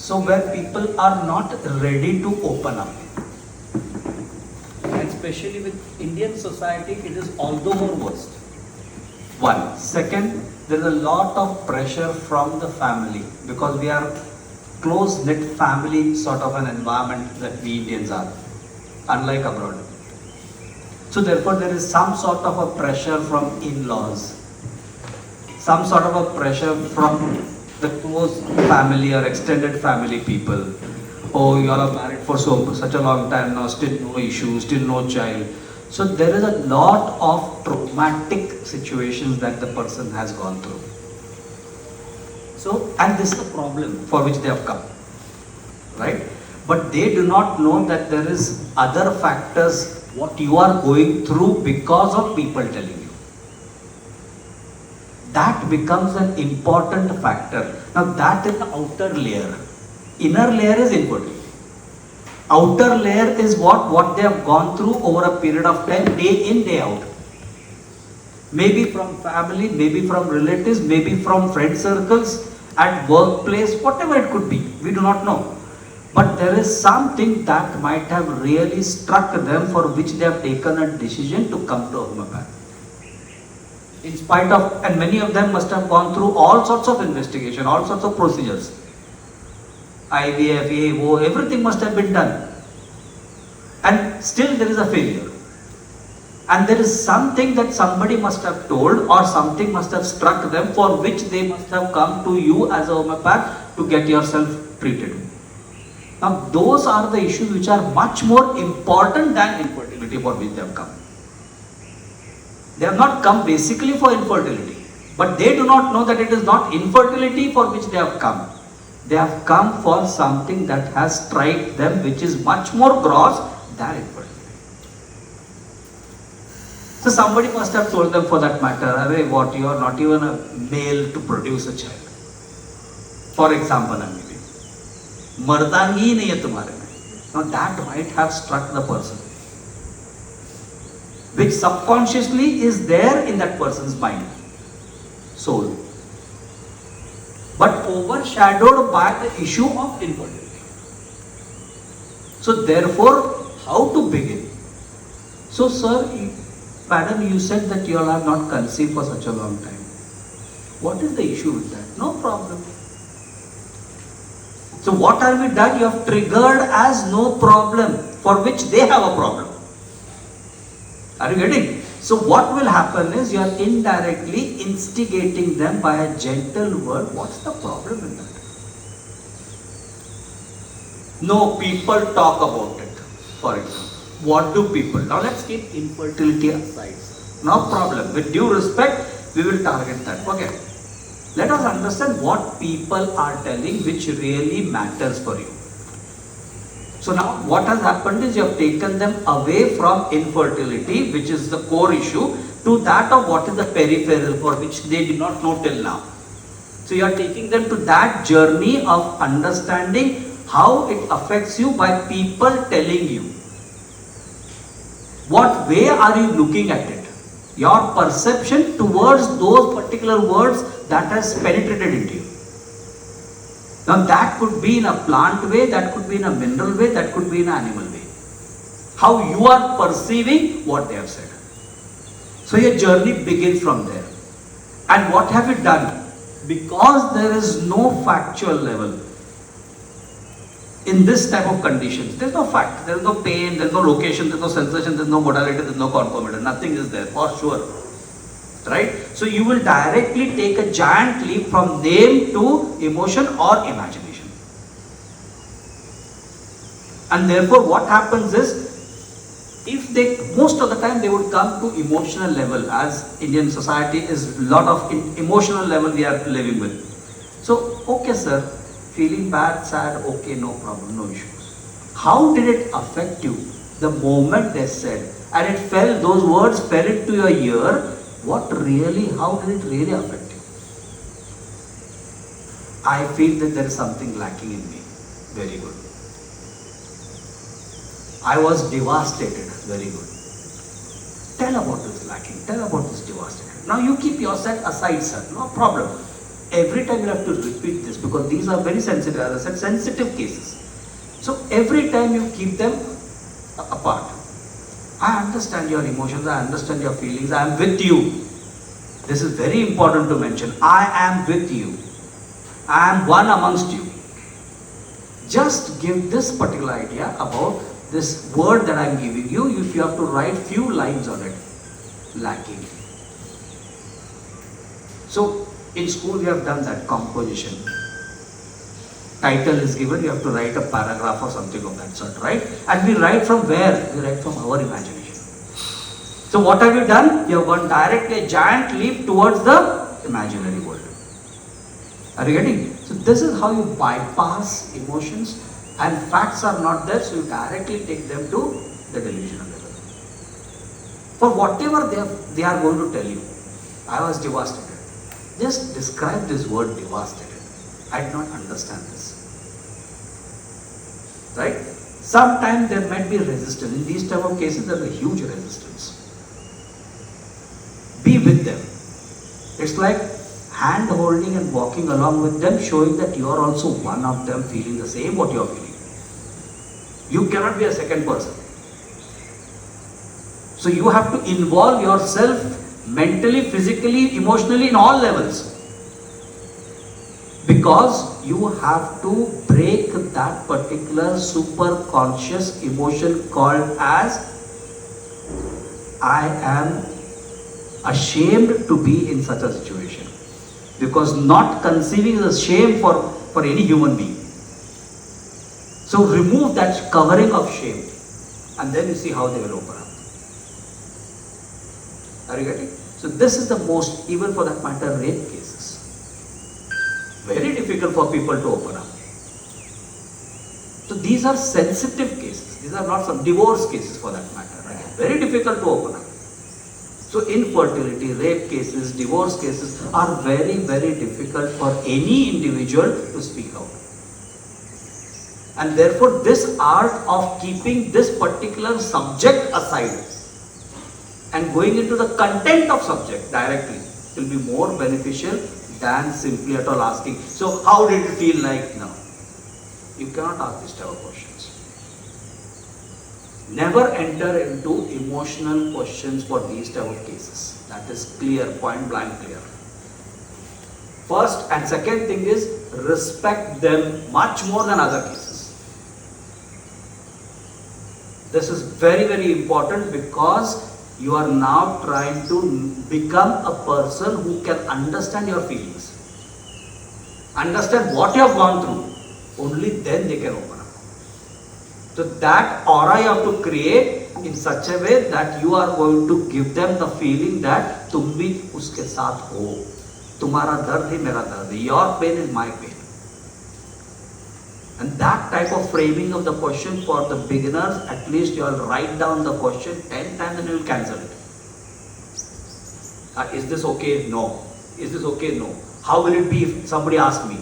So where people are not ready to open up. And especially with Indian society, it is all the more worst. One. Second, there is a lot of pressure from the family because we are close-knit family sort of an environment that we Indians are, unlike abroad. So therefore there is some sort of a pressure from in-laws, some sort of a pressure from the close family or extended family people. Oh, you all are married for such a long time now, still no issue, still no child. So there is a lot of traumatic situations that the person has gone through. So, and this is the problem for which they have come, right? But they do not know that there is other factors what you are going through because of people telling you. That becomes an important factor. Now that is the outer layer. Inner layer is infertility. Outer layer is what they have gone through over a period of time, day in, day out. Maybe from family, maybe from relatives, maybe from friend circles, at workplace, whatever it could be. We do not know. But there is something that might have really struck them for which they have taken a decision to come to homeopathy. In spite of, and many of them must have gone through all sorts of investigation, all sorts of procedures. IVF, AO, everything must have been done. And still there is a failure. And there is something that somebody must have told or something must have struck them for which they must have come to you as a homeopath to get yourself treated. Now those are the issues which are much more important than infertility for which they have come. They have not come basically for infertility, but they do not know that it is not infertility for which they have come. They have come for something that has struck them which is much more gross than infertility. So somebody must have told them for that matter, "Arey, what, you are not even a male to produce a child." For example, I'm giving, "Mardangi nahi hai tumhare mein." Now that might have struck the person, which subconsciously is there in that person's mind, soul, but overshadowed by the issue of infertility. So therefore, how to begin? So sir, madam, you said that you all have not conceived for such a long time. What is the issue with that? No problem. So what have we done? You have triggered as no problem for which they have a problem. Are you getting? So what will happen is you are indirectly instigating them by a gentle word. What's the problem in that? No, people talk about it, for example. What do people? Now let's keep infertility aside. No problem. With due respect, we will target that. Okay. Let us understand what people are telling which really matters for you. So now what has happened is you have taken them away from infertility, which is the core issue, to that of what is the peripheral for which they did not know till now. So you are taking them to that journey of understanding how it affects you by people telling you. What way are you looking at it? Your perception towards those particular words that has penetrated into you. Now that could be in a plant way, that could be in a mineral way, that could be in an animal way. How you are perceiving what they have said. So your journey begins from there. And what have you done? Because there is no factual level in this type of conditions. There is no fact, there is no pain, there is no location, there is no sensation, there is no modality, there is no concomitant. Nothing is there for sure. Right? So you will directly take a giant leap from name to emotion or imagination. And therefore what happens is, if they, most of the time they would come to emotional level, as Indian society is a lot of emotional level we are living with. So, okay sir, feeling bad, sad, okay, no problem, no issues. How did it affect you the moment they said, and it fell, those words fell into your ear? What really, how did it really affect you? I feel that there is something lacking in me. Very good. I was devastated. Very good. Tell about this lacking. Tell about this devastated. Now you keep yourself aside, sir. No problem. Every time you have to repeat this because these are very sensitive, as I said, sensitive cases. So every time you keep them apart. I understand your emotions, I understand your feelings, I am with you. This is very important to mention. I am with you. I am one amongst you. Just give this particular idea about this word that I am giving you. If you have to write few lines on it, lacking. So in school we have done that composition. Title is given, you have to write a paragraph or something of that sort, right? And we write from where? We write from our imagination. So what have you done? You have gone directly a giant leap towards the imaginary world. Are you getting? So this is how you bypass emotions, and facts are not there, so you directly take them to the delusional level. For whatever they are going to tell you, I was devastated. Just describe this word devastated. I did not understand this. Right? Sometimes there might be resistance. In these type of cases, there is a huge resistance. Be with them. It's like hand holding and walking along with them, showing that you are also one of them, feeling the same what you are feeling. You cannot be a second person. So you have to involve yourself mentally, physically, emotionally in all levels. Because you have to break that particular super conscious emotion called as I am ashamed to be in such a situation. Because not conceiving is a shame for any human being. So remove that covering of shame and then you see how they will open up. Are you getting? So this is the most, even for that matter, rape cases. Very difficult for people to open up. So these are sensitive cases. These are not some divorce cases for that matter. Right? Very difficult to open up. So infertility, rape cases, divorce cases are very, very difficult for any individual to speak out. And therefore this art of keeping this particular subject aside and going into the content of subject directly will be more beneficial than simply at all asking, so how did it feel like now? You cannot ask this type of questions. Never enter into emotional questions for these type of cases. That is clear, point blank clear. First and second thing is respect them much more than other cases. This is very, very important because you are now trying to become a person who can understand your feelings. Understand what you have gone through. Only then they can open up. So that aura you have to create in such a way that you are going to give them the feeling that तुम भी उसके साथ हो. तुम्हारा दर्द ही मेरा दर्द है. Your pain is my pain. And that type of framing of the question for the beginners, at least you will write down the question 10 times and you will cancel it. Is this okay? No. Is this okay? No. How will it be if somebody asks me?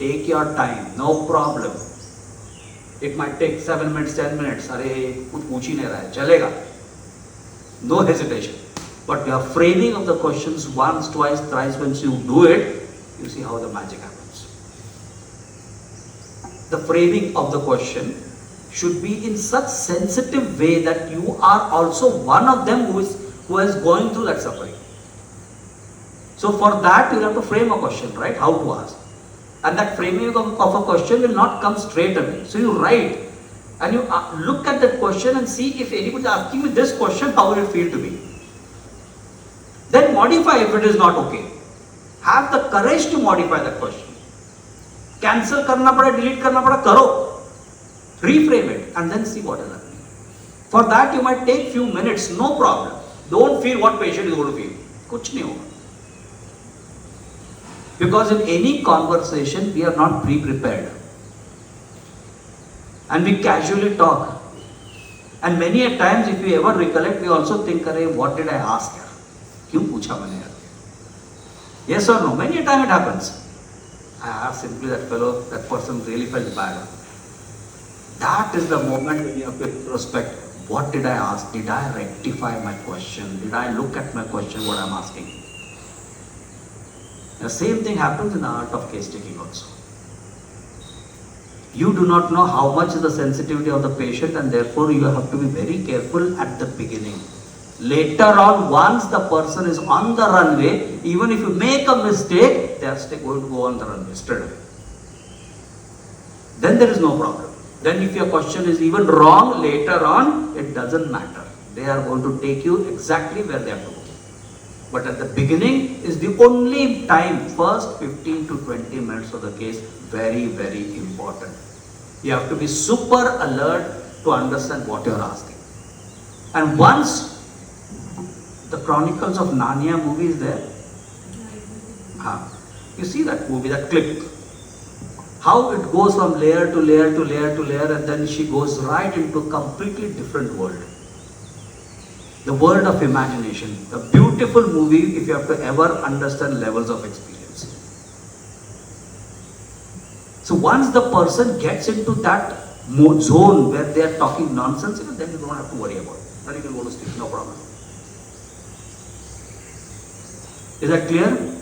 Take your time, no problem. It might take 7 minutes, 10 minutes. Arey, kuch पूछ ही नहीं रहा है, चलेगा. No hesitation. But your framing of the questions once, twice, thrice, once you do it, you see how the magic happens. The framing of the question should be in such sensitive way that you are also one of them who is going through that suffering. So for that you have to frame a question, right? How to ask. And that framing of a question will not come straight away. So you write and you look at that question and see if anybody is asking me this question, how will it feel to me? Then modify if it is not okay. Have the courage to modify that question. Cancel करना पड़ा, delete करना पड़ा, करो. Reframe it and then see what is happening. For that you might take few minutes, no problem. Don't feel what patient is going to feel. कुछ नहीं होगा. Because in any conversation we are not pre-prepared. And we casually talk. And many a times if you ever recollect, we also think, what did I ask her? क्यों पूछा मैंने यार? Yes or no? Many a time it happens. I asked simply that fellow, that person really felt bad. That is the moment when you have to introspect. What did I ask? Did I rectify my question? Did I look at my question, what I am asking? The same thing happens in the art of case taking also. You do not know how much is the sensitivity of the patient, and therefore you have to be very careful at the beginning. Later on, once the person is on the runway, even if you make a mistake, they are still going to go on the runway straight away. Then there is no problem. Then if your question is even wrong later on, it doesn't matter. They are going to take you exactly where they have to go. But at the beginning is the only time, first 15 to 20 minutes of the case, very, very important. You have to be super alert to understand what you are asking. And once the Chronicles of Narnia movie is there, you see that movie, that clip, how it goes from layer to layer to layer to layer, and then she goes right into a completely different world. The world of imagination. A beautiful movie if you have to ever understand levels of experience. So once the person gets into that zone where they are talking nonsense, then you don't have to worry about it. Then you can go to sleep, no problem. Is that clear?